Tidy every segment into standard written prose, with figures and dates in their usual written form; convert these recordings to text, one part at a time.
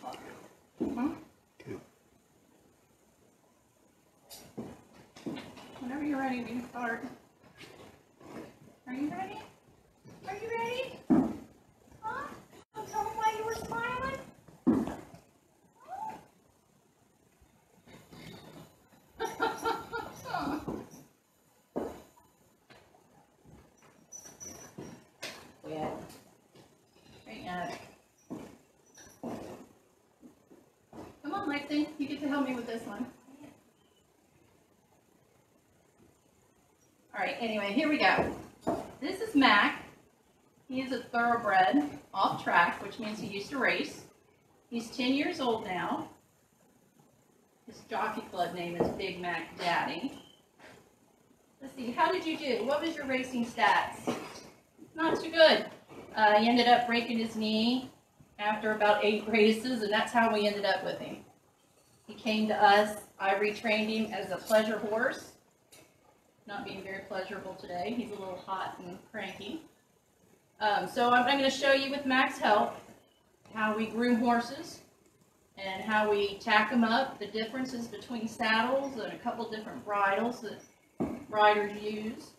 Huh? Whenever you're ready, we can start. Are you ready? Are you ready? Huh? Don't tell them why you were smiling. Yeah. Right at it. Come on, Lexi. You get to help me with this one. All right, anyway, here we go. This is Mac. He is a thoroughbred off track, which means he used to race. He's 10 years old now. His jockey club name is Big Mac Daddy. Let's see, how did you do? What was your racing stats? Not too good. He ended up breaking his knee after about 8 races, and that's how we ended up with him. He came to us. I retrained him as a pleasure horse. Not being very pleasurable today. He's a little hot and cranky. So I'm going to show you with Mac's help how we groom horses and how we tack them up, the differences between saddles and a couple different bridles that riders use.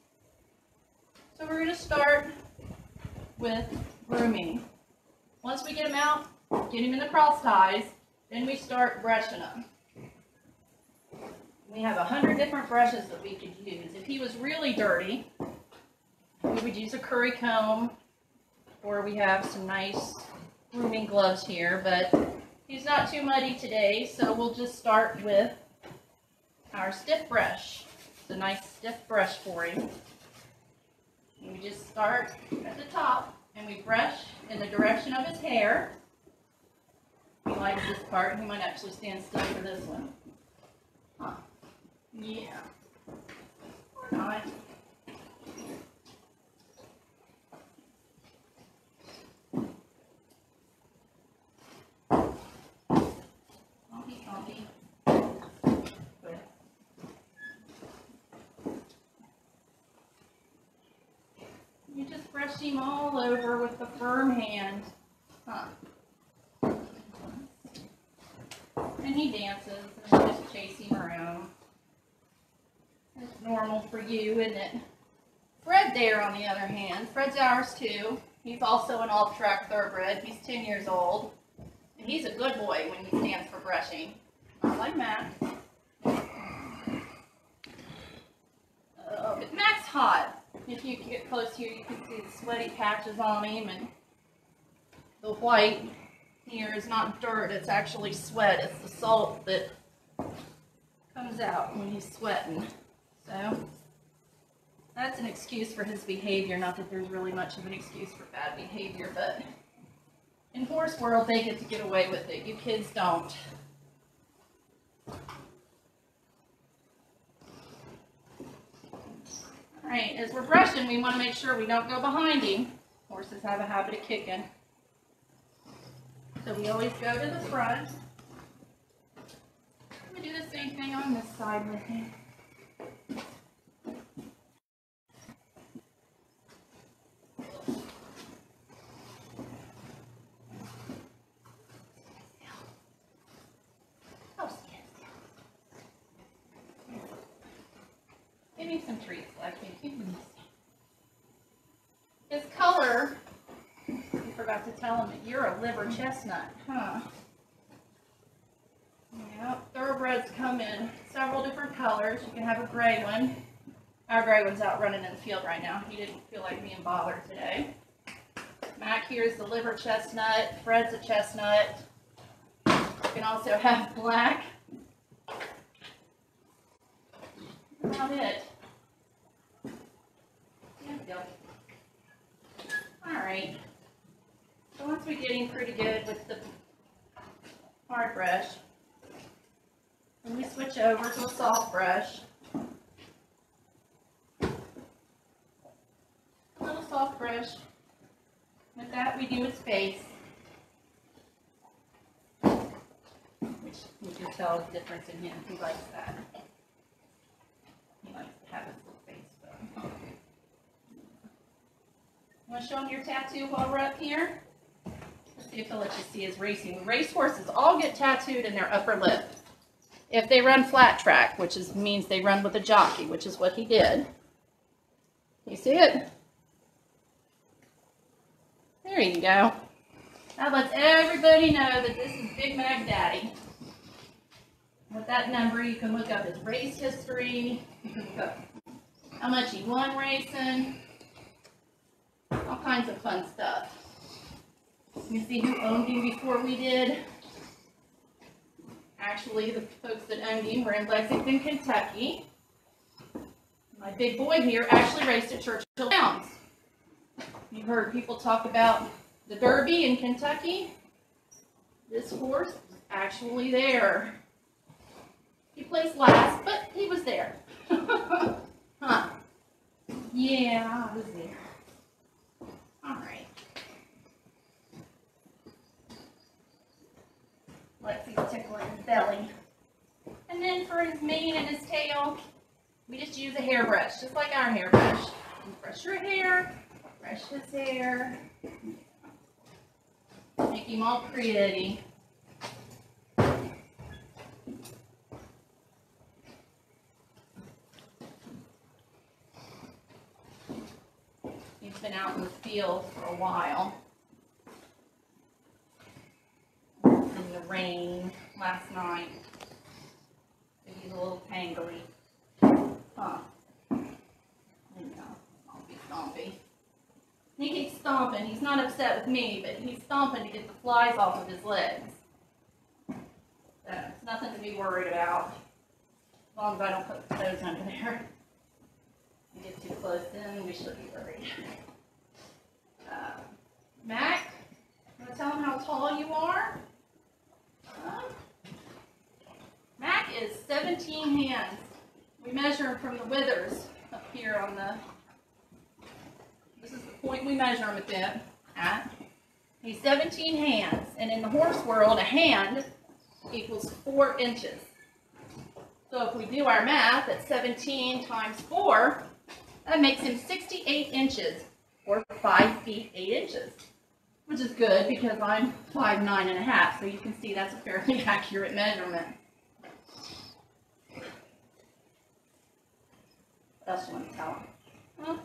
So we're going to start with grooming. Once we get him out, get him in the cross ties, then we start brushing them. We have 100 different brushes that we could use. If he was really dirty, we would use a curry comb, or we have some nice grooming gloves here, but he's not too muddy today, so we'll just start with our stiff brush. It's a nice stiff brush for him. And we just start at the top, and we brush in the direction of his hair. He likes this part. He might actually stand still for this one. Huh. Yeah. Or not. Good. You just brush him all over with a firm hand. Huh. And he dances, and we just chase him around. It's normal for you, isn't it? Fred there, on the other hand, Fred's ours too. He's also an off-track thoroughbred. He's 10 years old. And he's a good boy when he stands for brushing. Not like Mac. But Mac's hot. If you get close here, you can see the sweaty patches on him, and the white here is not dirt, it's actually sweat. It's the salt that comes out when he's sweating. So that's an excuse for his behavior. Not that there's really much of an excuse for bad behavior, but in horse world, they get to get away with it. You kids don't. All right, as we're brushing, we want to make sure we don't go behind him. Horses have a habit of kicking. So we always go to the front. We do the same thing on this side with him. Give me some treats, Lexi. His color, I forgot to tell him that you're a liver chestnut, huh? Yep, thoroughbreds come in several different colors. You can have a gray one. Our gray one's out running in the field right now. He didn't feel like being bothered today. Mac here is the liver chestnut. Fred's a chestnut. You can also have black. That's about it. There we go. Alright. So once we get him pretty good with the hard brush, then we switch over to a soft brush. A little soft brush. With that, we do his face, which you can tell the difference in him. He likes that. He likes to have his little face done. You want to show him your tattoo while we're up here? Let's see if he'll let you see his racing. Race horses all get tattooed in their upper lip. If they run flat track, which means they run with a jockey, which is what he did. You see it? There you go. That lets everybody know that this is Big Mac Daddy. With that number, you can look up his race history. You can look up how much he won racing. All kinds of fun stuff. You see who owned him before we did. Actually, the folks that owned him were in Lexington, Kentucky. My big boy here actually raced at Churchill Downs. You've heard people talk about the Derby in Kentucky. This horse was actually there. He placed last, but he was there. Huh. Yeah, I was there. All right. Lexi's tickling his belly. And then for his mane and his tail, we just use a hairbrush, just like our hairbrush. You brush your hair, brush his hair. Make him all pretty. He's been out in the field for a while. In the rain last night. He's a little tangly. Huh. There you go. Stompy, stompy. He keeps stomping. He's not upset with me, but he's stomping to get the flies off of his legs. It's nothing to be worried about. As long as I don't put the toes under there. If you get too close, then we should be worried. Mac, you want to tell him how tall you are? Mac is 17 hands. We measure him from the withers up here on the, this is the point we measure him at. He's 17 hands, and in the horse world, a hand equals 4 inches. So if we do our math at 17 times 4, that makes him 68 inches, or 5 feet 8 inches, which is good because I'm 5'9½", so you can see that's a fairly accurate measurement. What else do you want to tell him? Huh?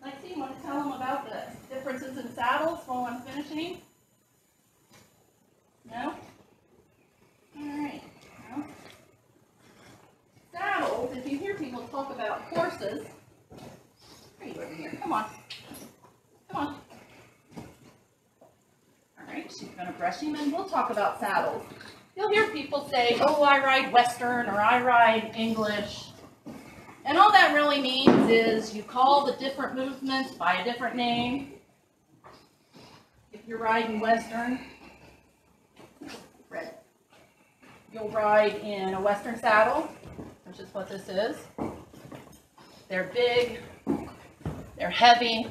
Lexi, you want to tell him about the differences in saddles while I'm finishing? No? Alright. No? Saddles, if you hear people talk about horses, are you over here? Come on. Come on. Alright, she's going to brush him and we'll talk about saddles. You'll hear people say, oh, I ride Western or I ride English. And all that really means is you call the different movements by a different name. If you're riding Western, red. You'll ride in a Western saddle, which is what this is. They're big, they're heavy.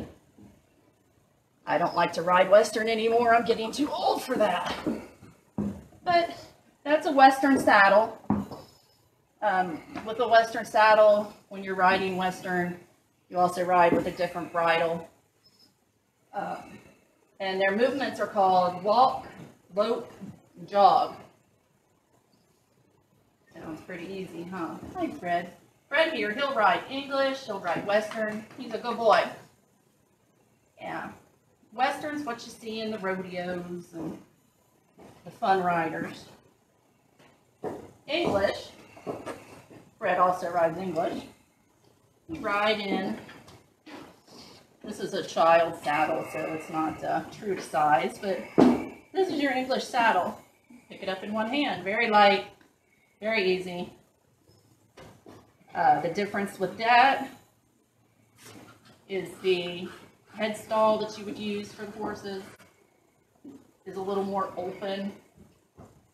I don't like to ride Western anymore. I'm getting too old for that. But that's a Western saddle. With a Western saddle, when you're riding Western, you also ride with a different bridle. And their movements are called walk, lope, jog. Sounds pretty easy, huh? Hi, Fred. Fred here, he'll ride English, he'll ride Western. He's a good boy. Yeah. Western's what you see in the rodeos and the fun riders. English, Fred also rides English. You ride in, this is a child saddle, so it's not true to size, but this is your English saddle. Pick it up in one hand, very light, very easy. The difference with that is the headstall that you would use for the horses is a little more open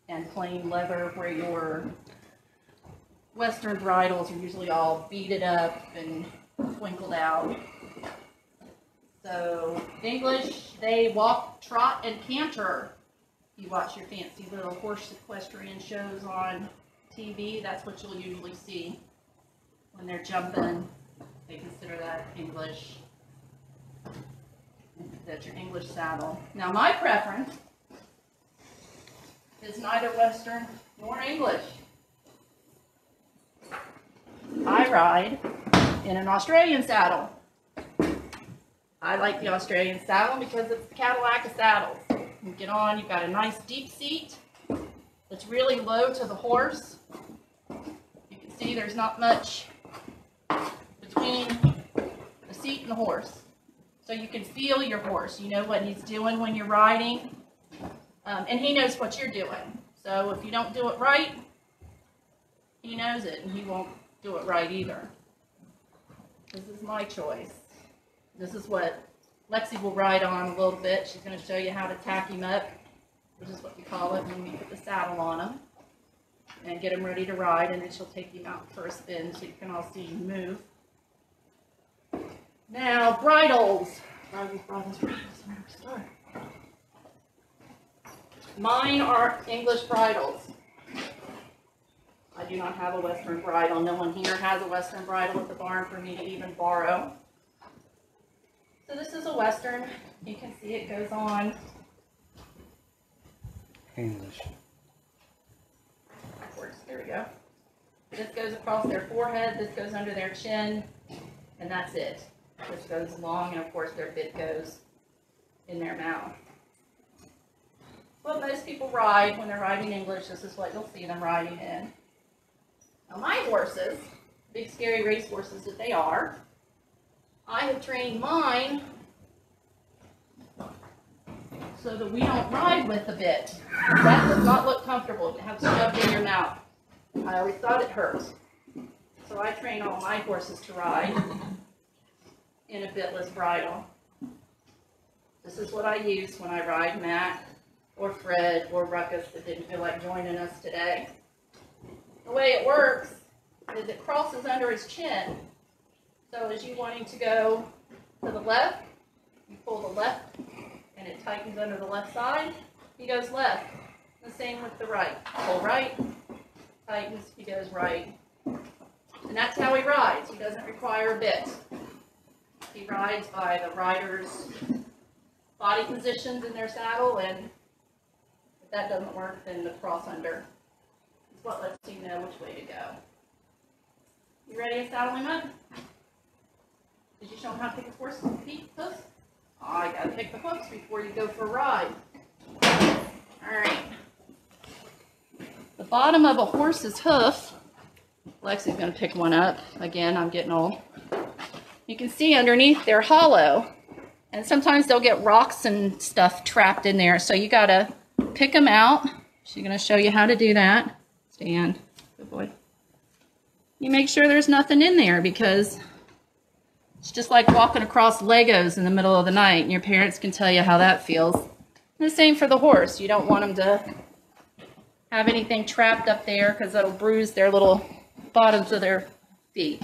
and plain leather, where your Western bridles are usually all beaded up and twinkled out. So English, they walk, trot, and canter. You watch your fancy little horse equestrian shows on TV, that's what you'll usually see when they're jumping. They consider that English. That's your English saddle. Now my preference is neither Western nor English. I ride in an Australian saddle. I like the Australian saddle because it's the Cadillac of saddles. You get on, you've got a nice deep seat that's really low to the horse. You can see there's not much between the seat and the horse. So you can feel your horse. You know what he's doing when you're riding. And he knows what you're doing. So if you don't do it right, he knows it and he won't do it right either. This is my choice. This is what Lexi will ride on a little bit. She's going to show you how to tack him up, which is what we call it when we put the saddle on him, and get him ready to ride, and then she'll take him out for a spin so you can all see him move. Now, bridles. Bridles. Mine are English bridles. I do not have a Western bridle. No one here has a Western bridle at the barn for me to even borrow. So this is a Western. You can see it goes on. English. Backwards. There we go. This goes across their forehead. This goes under their chin. And that's it. This goes along, and of course their bit goes in their mouth. What most people ride when they're riding English, this is what you'll see them riding in. Now my horses, big scary race horses that they are, I have trained mine so that we don't ride with the bit. That does not look comfortable to have shoved in your mouth. I always thought it hurt. So I train all my horses to ride in a bitless bridle. This is what I use when I ride Matt or Fred or Ruckus that didn't feel like joining us today. The way it works is it crosses under his chin. So as you wanting to go to the left, you pull the left and it tightens under the left side. He goes left. The same with the right. Pull right, tightens, he goes right. And that's how he rides. He doesn't require a bit. He rides by the rider's body positions in their saddle, and if that doesn't work, then the cross under is what lets you know which way to go. You ready to saddle him up? Did you show him how to pick his horse's feet, hoofs? Oh, you gotta pick the hoofs before you go for a ride. Alright. The bottom of a horse's hoof, Lexi's gonna pick one up. Again, I'm getting old. You can see underneath they're hollow. And sometimes they'll get rocks and stuff trapped in there. So you gotta pick them out. She's gonna show you how to do that. Stand, good boy. You make sure there's nothing in there because it's just like walking across Legos in the middle of the night, and your parents can tell you how that feels. And the same for the horse. You don't want them to have anything trapped up there because it'll bruise their little bottoms of their feet.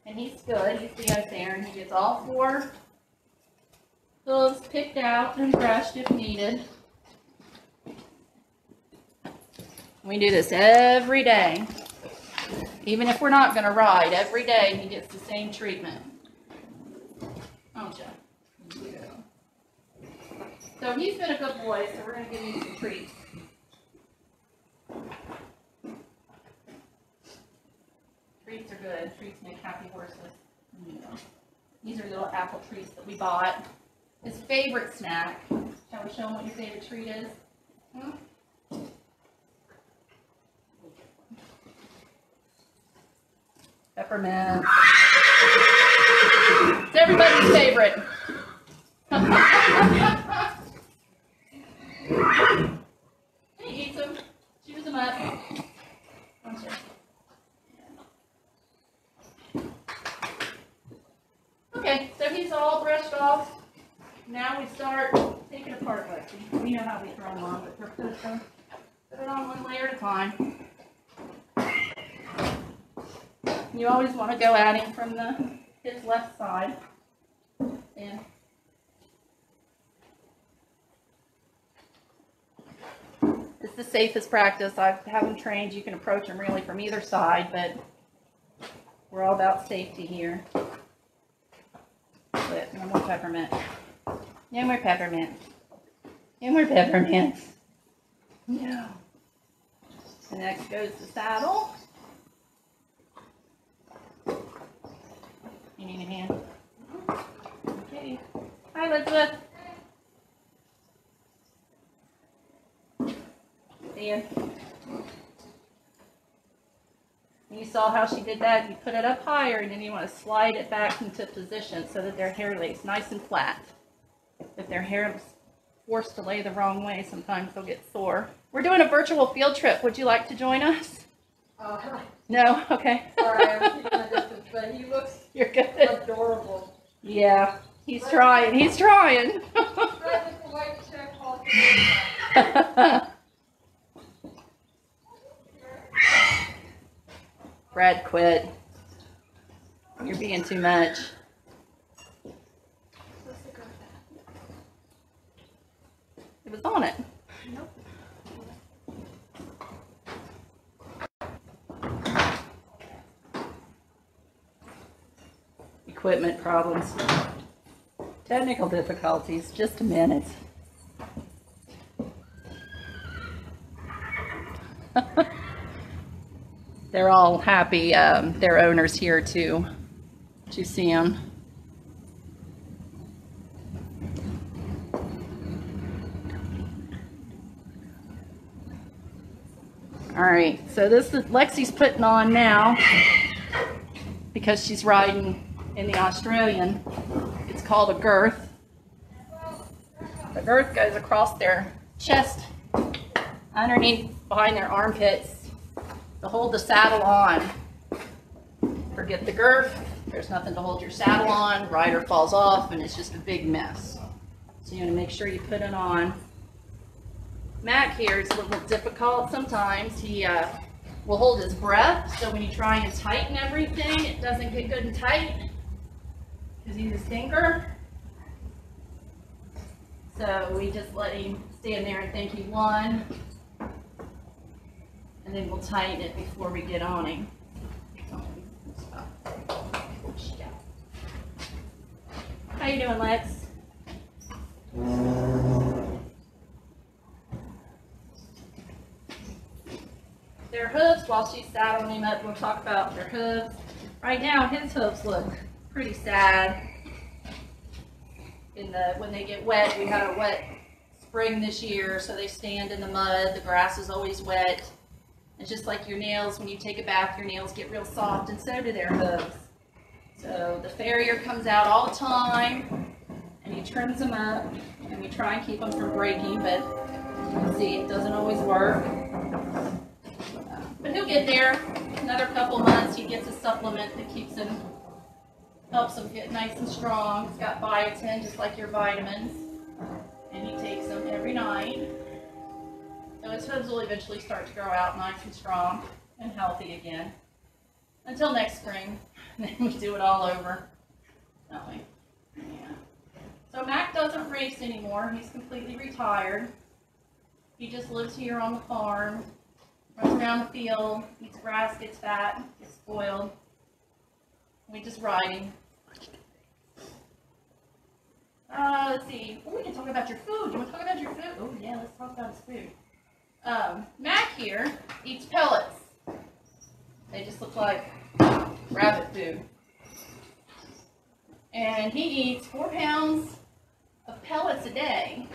And he's good. You see us there, and he gets all four hooves picked out and brushed if needed. We do this every day. Even if we're not going to ride, every day he gets the same treatment. Don't you? Yeah. So he's been a good boy, so we're going to give him some treats. Treats are good. Treats make happy horses. These are little apple treats that we bought. His favorite snack. Shall we show him what your favorite treat is? Peppermint. It's everybody's favorite. He eats them. Chews them up. Okay, so he's all brushed off. Now we start taking apart Lexi. We know how we throw them on, but we're going to put it on one layer at a time. You always want to go at him from his left side. And it's the safest practice. I have them trained. You can approach them really from either side, but we're all about safety here. chocolate. No more peppermint. No more peppermint. No more peppermint. No. And next goes the saddle. You need a hand? Okay. Hi, Elizabeth. Dan. You saw how she did that. You put it up higher, and then you want to slide it back into position so that their hair lays nice and flat. If their hair is forced to lay the wrong way, sometimes they'll get sore. We're doing a virtual field trip. Would you like to join us? No? Okay. Sorry, I'm keeping a distance, but he looks You're good. adorable. Yeah, he's trying. He's trying. Brad, quit. You're being too much. It was on it. Nope. Equipment problems. Technical difficulties. Just a minute. They're all happy, their owner's here to see them. All right, so this is Lexi's putting on now because she's riding in the Australian. It's called a girth. The girth goes across their chest, underneath, behind their armpits, to hold the saddle on. Forget the girth, there's nothing to hold your saddle on, rider falls off, and it's just a big mess. So you want to make sure you put it on. Mac here is a little difficult sometimes. He will hold his breath, so when you try and tighten everything, it doesn't get good and tight, because he's a stinker. So we just let him stand there and think he won. And then we'll tighten it before we get on him. How you doing, Lex? Their hooves, while she's saddling him up, we'll talk about their hooves. Right now, his hooves look pretty sad. When they get wet, we had a wet spring this year, so they stand in the mud. The grass is always wet. It's just like your nails. When you take a bath, your nails get real soft, and so do their hooves. So the farrier comes out all the time, and he trims them up, and we try and keep them from breaking, but you see, it doesn't always work. But he'll get there. Another couple months, he gets a supplement that keeps him, helps him get nice and strong. It's got biotin, just like your vitamins, and he takes them every night. So his hooves will eventually start to grow out nice and strong and healthy again. Until next spring, then we do it all over. Don't we? Yeah. So Mac doesn't race anymore. He's completely retired. He just lives here on the farm, runs around the field, eats grass, gets fat, gets spoiled. We just ride him. Let's see. Oh, we can talk about your food. You want to talk about your food? Oh yeah, let's talk about his food. Mac here eats pellets. They just look like rabbit food. And he eats 4 pounds of pellets a day.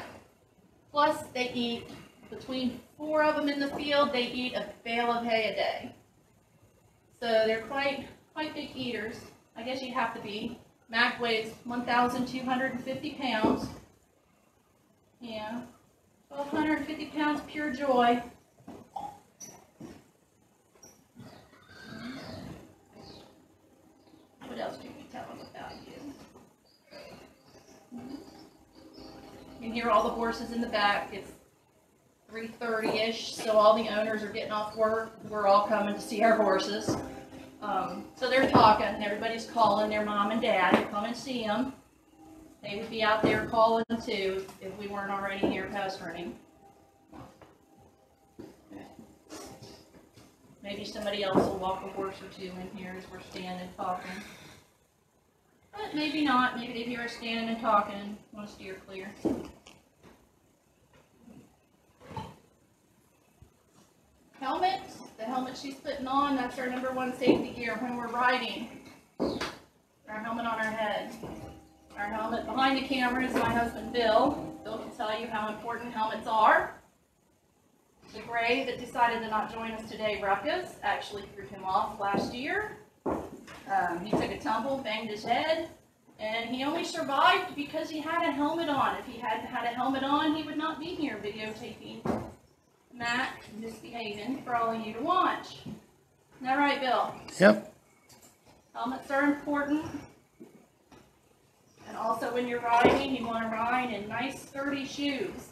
Plus they eat, between 4 of them in the field, they eat a bale of hay a day. So they're quite big eaters. I guess you have to be. Mac weighs 1,250 pounds. Yeah. 1,250 pounds, pure joy. What else can we tell them about you? You can hear all the horses in the back. It's 3:30-ish, so all the owners are getting off work. We're all coming to see our horses. So they're talking. Everybody's calling their mom and dad to come and see them. They would be out there calling too if we weren't already here pasturing. Maybe somebody else will walk a horse or two in here as we're standing talking. But maybe not. Maybe they hear us standing and talking and want to steer clear. Helmet. The helmet she's putting on, that's our #1 safety gear when we're riding. Our helmet on our head. Our helmet behind the camera is my husband, Bill. Bill can tell you how important helmets are. The gray that decided to not join us today, Ruckus, actually threw him off last year. He took a tumble, banged his head, and he only survived because he had a helmet on. If he hadn't had a helmet on, he would not be here videotaping Matt misbehaving for all of you to watch. Isn't that right, Bill? Yep. Helmets are important. And also when you're riding, you want to ride in nice sturdy shoes.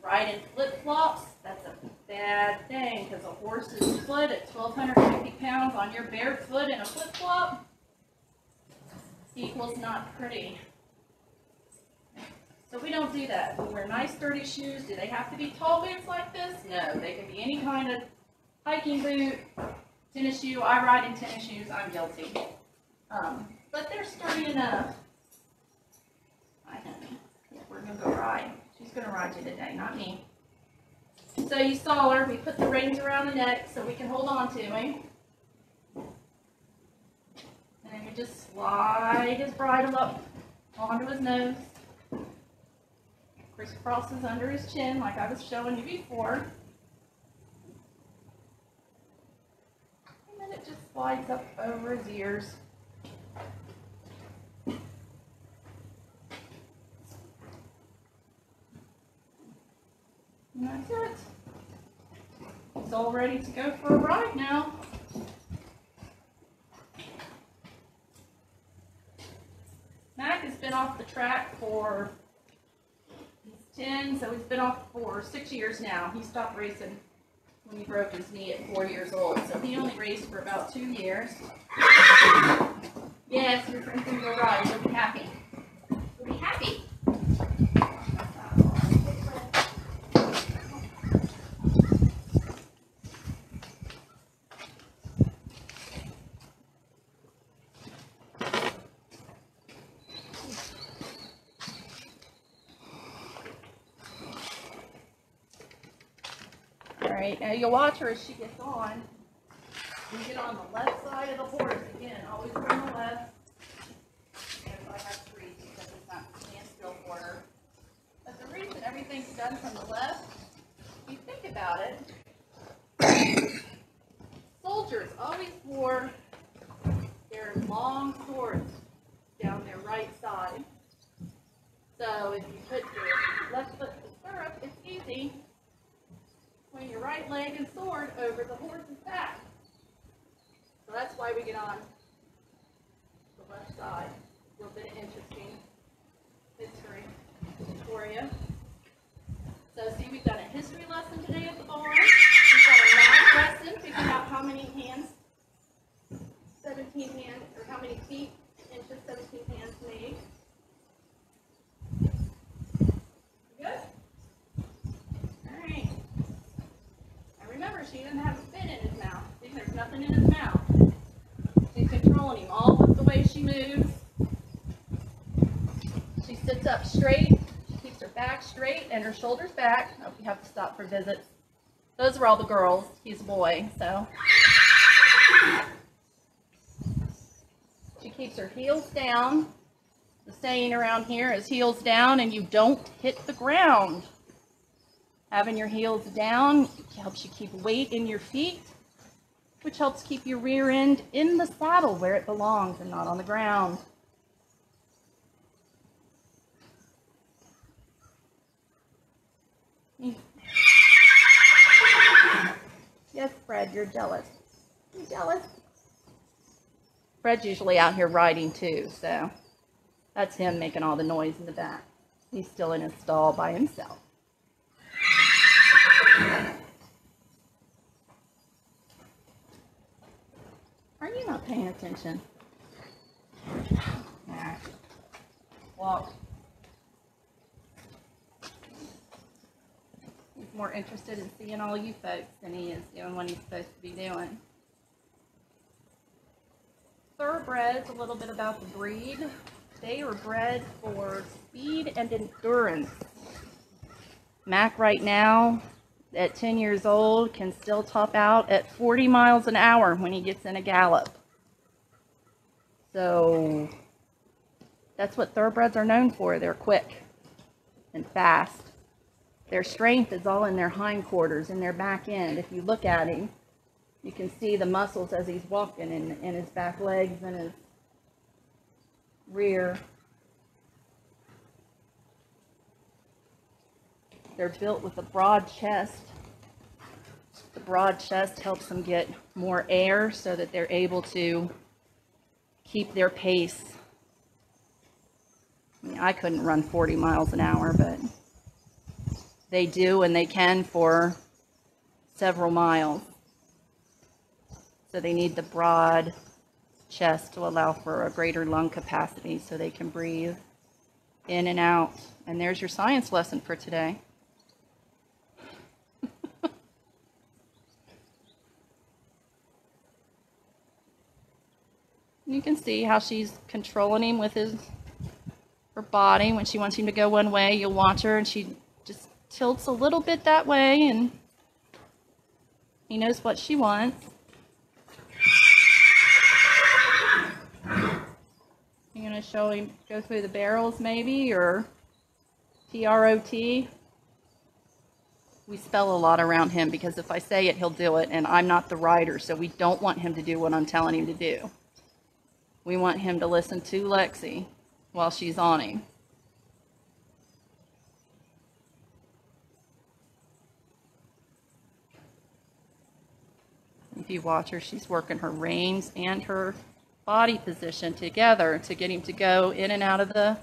Ride in flip-flops, that's a bad thing because a horse's foot at 1,250 pounds on your bare foot in a flip-flop equals not pretty. So we don't do that. We wear nice sturdy shoes. Do they have to be tall boots like this? No, they can be any kind of hiking boot, tennis shoe. I ride in tennis shoes. I'm guilty. But they're sturdy enough. I know. Yeah, we're going to go ride. She's going to ride you today, not me. So you saw her. We put the reins around the neck so we can hold on to him. And then we just slide his bridle up onto his nose. Crisscrosses under his chin like I was showing you before. And then it just slides up over his ears. And that's it. He's all ready to go for a ride now. Mac has been off the track for 10, so he's been off for 6 years now. He stopped racing when he broke his knee at 4 years old, so he only raced for about 2 years. Yes, your friend's gonna go ride. You'll be happy. You'll be happy. Alright, now you'll watch her as she gets on. You get on the left side of the horse. Again, always from the left. And if I have 3 because it's not stand still for her. But the reason everything's done from the left, if you think about it, soldiers always wore their long swords down their right side. So if you put your left foot in the stirrup, it's easy. Swing your right leg and sword over the horse's back. So that's why we get on the left side. A little bit of interesting history for you. So see, we've done a history lesson today at the barn. We've got a math lesson, figuring out how many hands, 17 hands, or how many feet, inches, 17 hands made. Good? Alright. Remember, she doesn't have a fin in his mouth. See, there's nothing in his mouth. She's controlling him all with the way she moves. She sits up straight. She keeps her back straight and her shoulders back. Oh, we have to stop for visits. Those are all the girls. He's a boy, so. She keeps her heels down. The saying around here is heels down and you don't hit the ground. Having your heels down helps you keep weight in your feet, which helps keep your rear end in the saddle where it belongs and not on the ground. Yes, Fred, you're jealous. You jealous? Fred's usually out here riding too, so that's him making all the noise in the back. He's still in his stall by himself. Are you not paying attention? Nah. Walk. He's more interested in seeing all you folks than he is doing what he's supposed to be doing. Sir? thoroughbreds, a little bit about the breed. They are bred for speed and endurance. Mac right now, at 10 years old, can still top out at 40 miles an hour when he gets in a gallop. So that's what thoroughbreds are known for. They're quick and fast. Their strength is all in their hindquarters, in their back end. If you look at him, you can see the muscles as he's walking in his back legs and his rear. They're built with a broad chest. The broad chest helps them get more air so that they're able to keep their pace. I mean, I couldn't run 40 miles an hour, but they do, and they can for several miles. So they need the broad chest to allow for a greater lung capacity so they can breathe in and out. And there's your science lesson for today. You can see how she's controlling him with her body. When she wants him to go one way, you'll watch her and she just tilts a little bit that way, and he knows what she wants. You're going to show him go through the barrels maybe, or T-R-O-T. We spell a lot around him because if I say it, he'll do it, and I'm not the rider, so we don't want him to do what I'm telling him to do. We want him to listen to Lexi while she's on him. If you watch her, she's working her reins and her body position together to get him to go in and out of the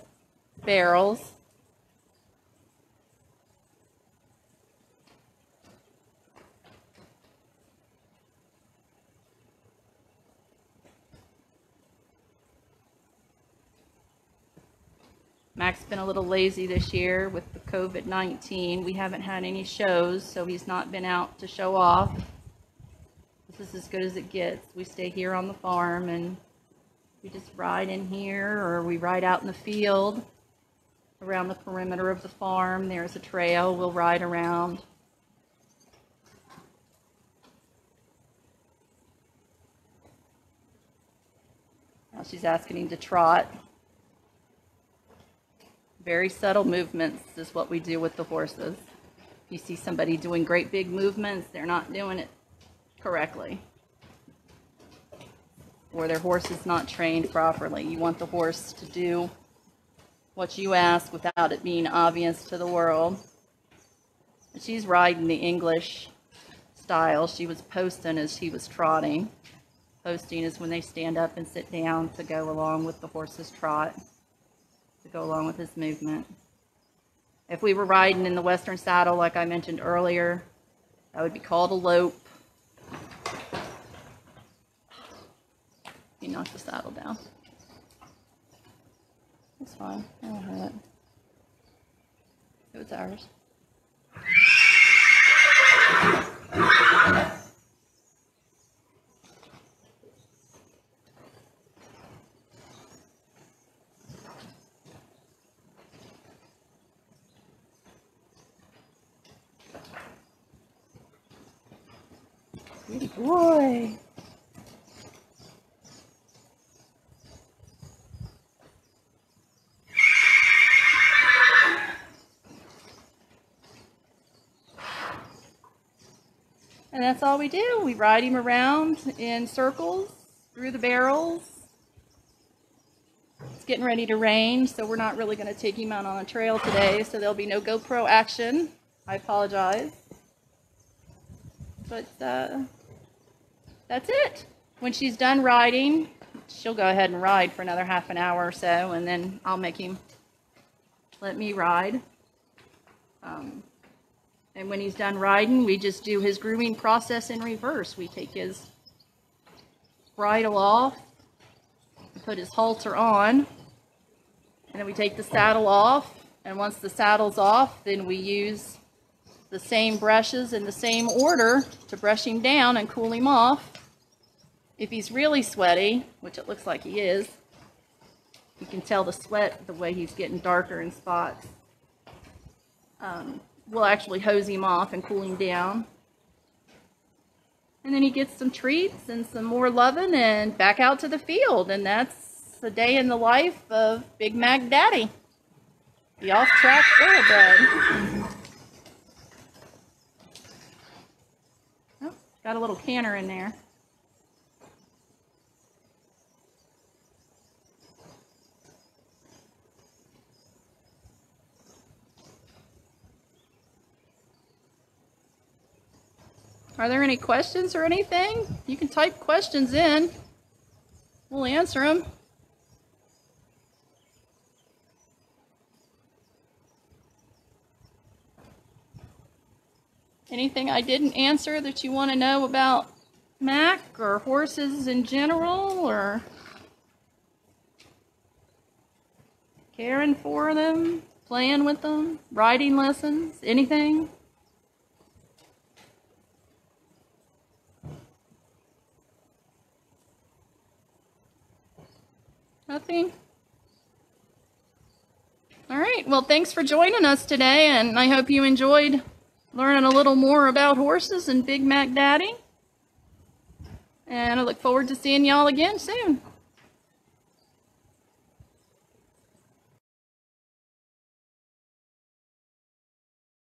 barrels. Mac's been a little lazy this year with the COVID-19. We haven't had any shows, so he's not been out to show off. This is as good as it gets. We stay here on the farm and we just ride in here, or we ride out in the field around the perimeter of the farm. There's a trail we'll ride around. Now she's asking him to trot. Very subtle movements is what we do with the horses. You see somebody doing great big movements, they're not doing it correctly. Or their horse is not trained properly. You want the horse to do what you ask without it being obvious to the world. And she's riding the English style. She was posting as he was trotting. Posting is when they stand up and sit down to go along with the horse's trot, to go along with his movement. If we were riding in the Western saddle, like I mentioned earlier, that would be called a lope. You knock the saddle down. It's fine. I don't hurt it. It was ours. Good boy. And that's all we do. We ride him around in circles through the barrels. It's getting ready to rain, so we're not really going to take him out on a trail today, so there'll be no GoPro action. I apologize. But that's it. When she's done riding, she'll go ahead and ride for another half an hour or so, and then I'll make him let me ride. And when he's done riding, we just do his grooming process in reverse. We take his bridle off, put his halter on, and then we take the saddle off. And once the saddle's off, then we use the same brushes in the same order to brush him down and cool him off. If he's really sweaty, which it looks like he is, you can tell the sweat the way he's getting darker in spots. We'll actually hose him off and cool him down. And then he gets some treats and some more loving and back out to the field. And that's a day in the life of Big Mac Daddy, the off-track thoroughbred. Oh, got a little canner in there. Are there any questions or anything? You can type questions in. We'll answer them. Anything I didn't answer that you want to know about Mac or horses in general, or caring for them, playing with them, riding lessons, anything? Nothing? All right, well, thanks for joining us today, and I hope you enjoyed learning a little more about horses and Big Mac Daddy. And I look forward to seeing y'all again soon.